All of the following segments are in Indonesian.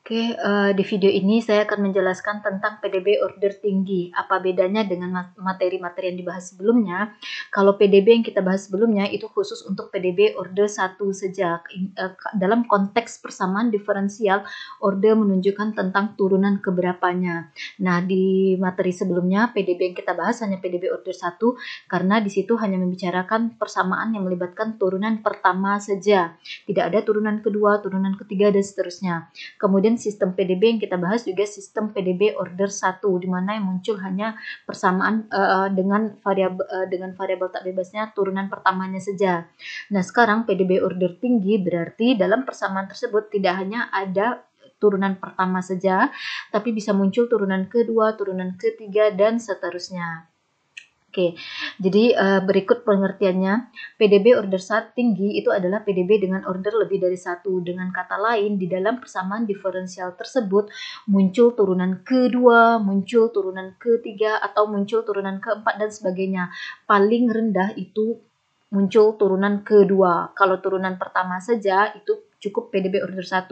Oke, di video ini saya akan menjelaskan tentang PDB order tinggi. Apa bedanya dengan materi-materi yang dibahas sebelumnya? Kalau PDB yang kita bahas sebelumnya itu khusus untuk PDB order 1 saja. Dalam konteks persamaan diferensial, order menunjukkan tentang turunan keberapanya. Nah, di materi sebelumnya PDB yang kita bahas hanya PDB order 1 karena di situ hanya membicarakan persamaan yang melibatkan turunan pertama saja. Tidak ada turunan kedua, turunan ketiga, dan seterusnya. Kemudian sistem PDB yang kita bahas juga sistem PDB order 1 di mana yang muncul hanya persamaan dengan variabel tak bebasnya turunan pertamanya saja. Nah, sekarang PDB order tinggi berarti dalam persamaan tersebut tidak hanya ada turunan pertama saja, tapi bisa muncul turunan kedua, turunan ketiga, dan seterusnya. Oke, jadi berikut pengertiannya. PDB order 1 tinggi itu adalah PDB dengan order lebih dari 1. Dengan kata lain, di dalam persamaan diferensial tersebut muncul turunan kedua, muncul turunan ketiga, atau muncul turunan keempat, dan sebagainya. Paling rendah itu muncul turunan kedua. Kalau turunan pertama saja itu cukup PDB order 1.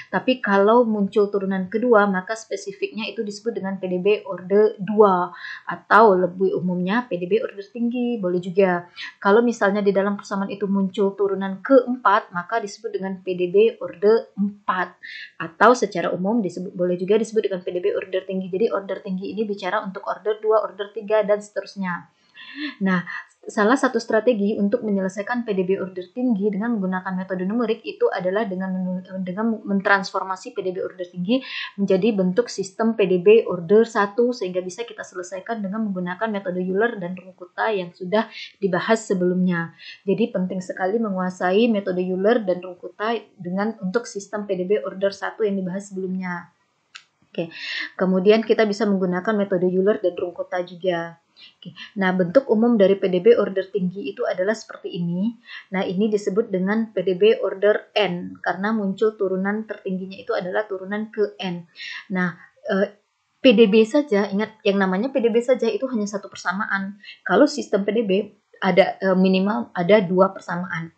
Tapi kalau muncul turunan kedua, maka spesifiknya itu disebut dengan PDB order 2 atau lebih umumnya PDB order tinggi, boleh juga. Kalau misalnya di dalam persamaan itu muncul turunan keempat, maka disebut dengan PDB order 4 atau secara umum boleh juga disebut dengan PDB order tinggi. Jadi order tinggi ini bicara untuk order 2, order 3, dan seterusnya. Nah, salah satu strategi untuk menyelesaikan PDB order tinggi dengan menggunakan metode numerik itu adalah dengan mentransformasi PDB order tinggi menjadi bentuk sistem PDB order 1 sehingga bisa kita selesaikan dengan menggunakan metode Euler dan Runge-Kutta yang sudah dibahas sebelumnya. Jadi penting sekali menguasai metode Euler dan Runge-Kutta untuk sistem PDB order 1 yang dibahas sebelumnya. Oke. Kemudian kita bisa menggunakan metode Euler dan Runge-Kutta juga. Oke. Nah, bentuk umum dari PDB order tinggi itu adalah seperti ini. Nah, ini disebut dengan PDB order N karena muncul turunan tertingginya itu adalah turunan ke N. Nah, PDB saja, ingat yang namanya PDB saja itu hanya satu persamaan. Kalau sistem PDB ada minimal ada 2 persamaan.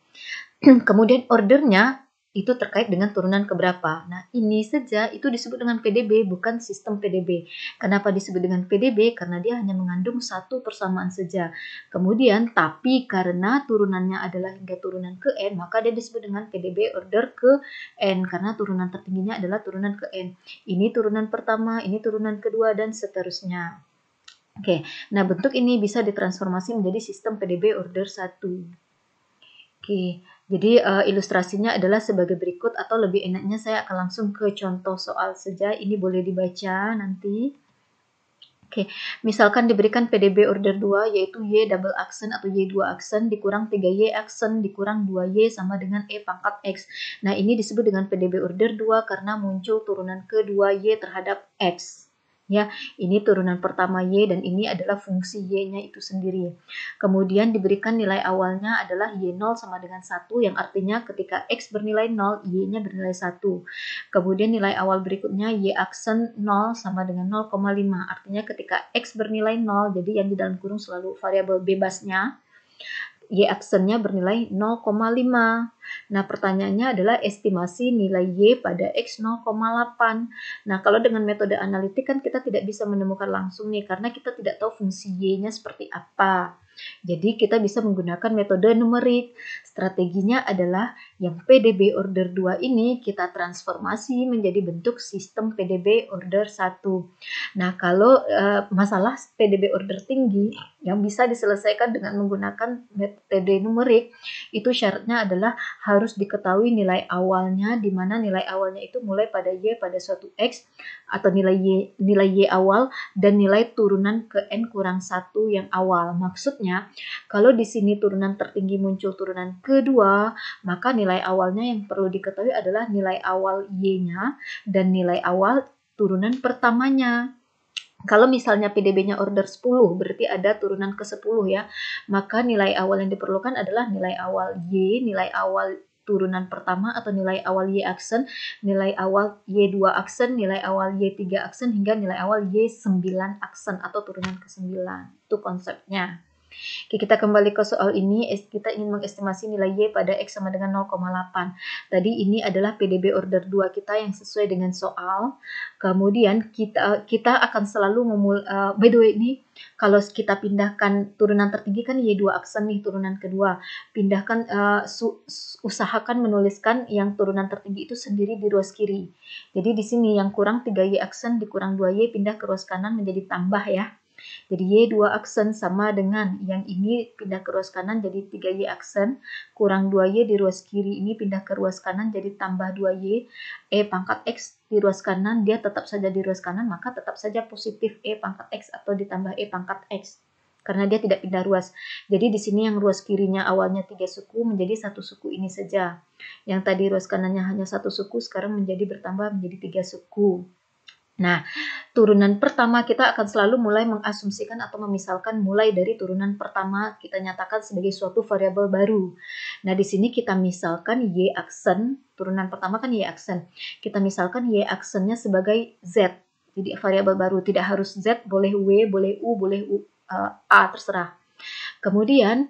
Kemudian ordernya itu terkait dengan turunan keberapa. Nah, ini saja itu disebut dengan PDB, bukan sistem PDB. Kenapa disebut dengan PDB? Karena dia hanya mengandung satu persamaan saja. Kemudian, tapi karena turunannya adalah hingga turunan ke N, maka dia disebut dengan PDB order ke N, karena turunan tertingginya adalah turunan ke N. Ini turunan pertama, ini turunan kedua, dan seterusnya. Oke, nah bentuk ini bisa ditransformasi menjadi sistem PDB order 1. Oke, jadi ilustrasinya adalah sebagai berikut atau lebih enaknya saya akan langsung ke contoh soal saja. Ini boleh dibaca nanti. Oke, misalkan diberikan PDB order 2 yaitu Y double aksen atau Y 2 aksen dikurang 3Y aksen dikurang 2Y sama dengan E pangkat X. Nah, ini disebut dengan PDB order 2 karena muncul turunan kedua Y terhadap X. Ya, ini turunan pertama Y dan ini adalah fungsi Y-nya itu sendiri. Kemudian diberikan nilai awalnya adalah Y0 sama dengan 1 yang artinya ketika X bernilai 0, Y-nya bernilai 1. Kemudian nilai awal berikutnya Y aksen 0 sama dengan 0,5. Artinya ketika X bernilai 0, jadi yang di dalam kurung selalu variabel bebasnya, Y aksennya bernilai 0,5. Nah, pertanyaannya adalah estimasi nilai Y pada X 0,8. Nah, kalau dengan metode analitik kan kita tidak bisa menemukan langsung nih, karena kita tidak tahu fungsi Y-nya seperti apa. Jadi kita bisa menggunakan metode numerik. Strateginya adalah yang PDB order 2 ini kita transformasi menjadi bentuk sistem PDB order 1. Nah, kalau masalah PDB order tinggi yang bisa diselesaikan dengan menggunakan metode numerik, itu syaratnya adalah harus diketahui nilai awalnya, di mana nilai awalnya itu mulai pada Y pada suatu X atau nilai Y awal dan nilai turunan ke N kurang 1 yang awal. Maksudnya, kalau di sini turunan tertinggi muncul turunan kedua, maka nilai awalnya yang perlu diketahui adalah nilai awal Y-nya dan nilai awal turunan pertamanya. Kalau misalnya PDB-nya order 10, berarti ada turunan ke 10 ya. Maka nilai awal yang diperlukan adalah nilai awal Y, nilai awal turunan pertama atau nilai awal Y aksen, nilai awal Y2 aksen, nilai awal Y3 aksen, hingga nilai awal Y9 aksen atau turunan ke 9. Itu konsepnya. Oke, kita kembali ke soal ini. Kita ingin mengestimasi nilai Y pada X sama dengan 0,8. Tadi ini adalah PDB order 2 kita yang sesuai dengan soal. Kemudian kita akan selalu by the way ini kalau kita pindahkan turunan tertinggi kan Y2 aksen nih turunan kedua. Pindahkan usahakan menuliskan yang turunan tertinggi itu sendiri di ruas kiri. Jadi di sini yang kurang 3Y aksen dikurang 2Y pindah ke ruas kanan menjadi tambah ya. Jadi Y2 aksen sama dengan yang ini pindah ke ruas kanan jadi 3Y aksen kurang 2Y di ruas kiri ini pindah ke ruas kanan jadi tambah 2Y. E pangkat X di ruas kanan dia tetap saja di ruas kanan maka tetap saja positif E pangkat X atau ditambah E pangkat X. Karena dia tidak pindah ruas. Jadi di sini yang ruas kirinya awalnya 3 suku menjadi 1 suku ini saja. Yang tadi ruas kanannya hanya 1 suku sekarang menjadi bertambah menjadi 3 suku. Nah, turunan pertama kita akan selalu mulai mengasumsikan atau memisalkan mulai dari turunan pertama kita nyatakan sebagai suatu variabel baru. Nah, di sini kita misalkan Y aksen, turunan pertama kan Y aksen. Kita misalkan Y aksennya sebagai Z. Jadi variabel baru tidak harus Z, boleh W, boleh U, boleh A, terserah. Kemudian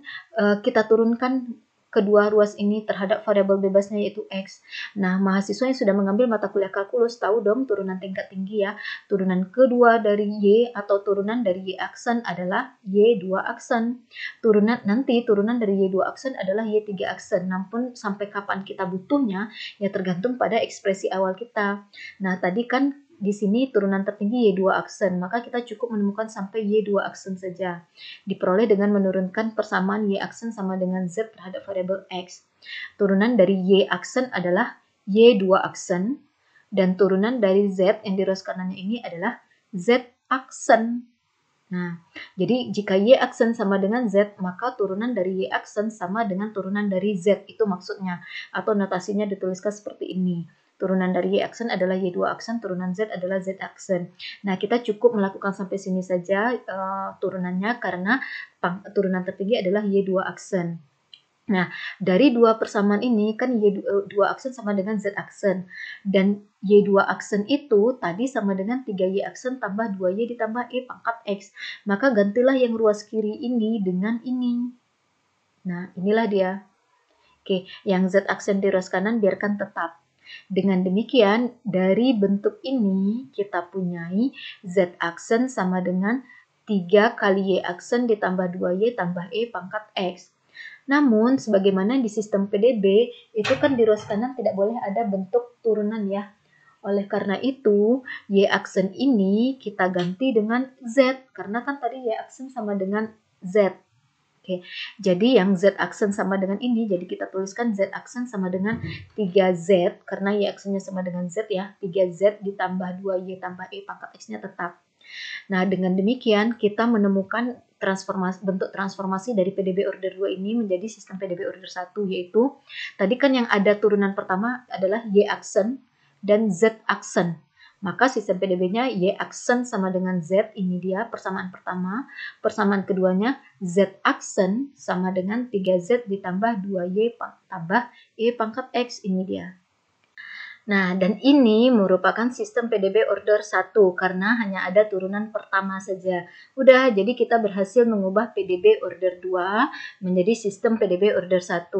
kita turunkan kedua ruas ini terhadap variabel bebasnya yaitu X. Nah, mahasiswa yang sudah mengambil mata kuliah kalkulus tahu dong turunan tingkat tinggi ya. Turunan kedua dari Y atau turunan dari Y aksen adalah Y2 aksen. Turunan dari Y2 aksen adalah Y3 aksen. Namun sampai kapan kita butuhnya ya tergantung pada ekspresi awal kita. Nah, tadi kan di sini turunan tertinggi Y2 aksen, maka kita cukup menemukan sampai Y2 aksen saja. Diperoleh dengan menurunkan persamaan Y aksen sama dengan Z terhadap variabel X. Turunan dari Y aksen adalah Y2 aksen, dan turunan dari Z yang di ruas kanannya ini adalah Z aksen. Nah, jadi jika Y aksen sama dengan Z, maka turunan dari Y aksen sama dengan turunan dari Z, itu maksudnya. Atau notasinya dituliskan seperti ini. Turunan dari Y aksen adalah Y2 aksen, turunan Z adalah Z aksen. Nah, kita cukup melakukan sampai sini saja turunannya karena turunan tertinggi adalah Y2 aksen. Nah, dari dua persamaan ini kan Y2 aksen sama dengan Z aksen. Dan Y2 aksen itu tadi sama dengan 3Y aksen tambah 2Y ditambah E pangkat X. Maka gantilah yang ruas kiri ini dengan ini. Nah, inilah dia. Oke, yang Z aksen di ruas kanan biarkan tetap. Dengan demikian, dari bentuk ini kita punyai Z aksen sama dengan 3 kali Y aksen ditambah 2Y tambah E pangkat X. Namun, sebagaimana di sistem PDB, itu kan di ruas kanan tidak boleh ada bentuk turunan ya. Oleh karena itu, Y aksen ini kita ganti dengan Z, karena kan tadi Y aksen sama dengan Z. Oke, jadi yang Z aksen sama dengan ini, jadi kita tuliskan Z aksen sama dengan 3Z, karena Y aksennya sama dengan Z ya, 3Z ditambah 2Y tambah E pangkat X-nya tetap. Nah, dengan demikian kita menemukan bentuk transformasi dari PDB order 2 ini menjadi sistem PDB order 1, yaitu tadi kan yang ada turunan pertama adalah Y aksen dan Z aksen. Maka sistem PDB-nya Y aksen sama dengan Z, ini dia persamaan pertama. Persamaan keduanya Z aksen sama dengan 3Z ditambah 2Y tambah E pangkat X, ini dia. Nah, dan ini merupakan sistem PDB order 1 karena hanya ada turunan pertama saja. Udah, jadi kita berhasil mengubah PDB order 2 menjadi sistem PDB order 1.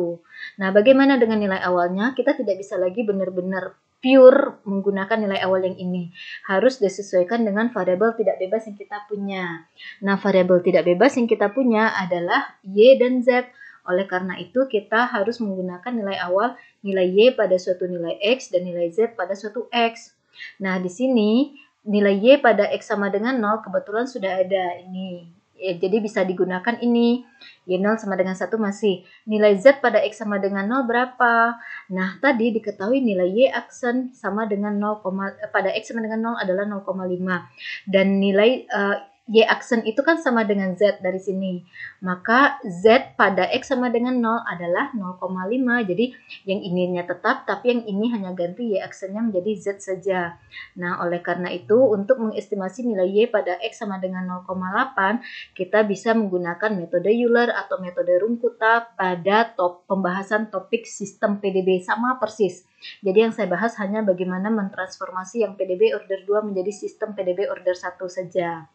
Nah, bagaimana dengan nilai awalnya? Kita tidak bisa lagi benar-benar pure menggunakan nilai awal yang ini. Harus disesuaikan dengan variabel tidak bebas yang kita punya. Nah, variabel tidak bebas yang kita punya adalah Y dan Z. Oleh karena itu, kita harus menggunakan nilai awal nilai Y pada suatu nilai X dan nilai Z pada suatu X. Nah, di sini nilai Y pada X sama dengan 0 kebetulan sudah ada ini. Ya, jadi bisa digunakan ini. Y0 sama dengan 1 masih. Nilai Z pada X sama dengan 0 berapa? Nah, tadi diketahui nilai Y aksen sama dengan 0, pada X sama dengan 0 adalah 0,5. Dan nilai Y aksen itu kan sama dengan Z dari sini. Maka Z pada X sama dengan 0 adalah 0,5. Jadi yang ininya tetap, tapi yang ini hanya ganti Y aksennya menjadi Z saja. Nah, oleh karena itu, untuk mengestimasi nilai Y pada X sama dengan 0,8, kita bisa menggunakan metode Euler atau metode Runge-Kutta pada pembahasan topik sistem PDB sama persis. Jadi yang saya bahas hanya bagaimana mentransformasi yang PDB order 2 menjadi sistem PDB order 1 saja.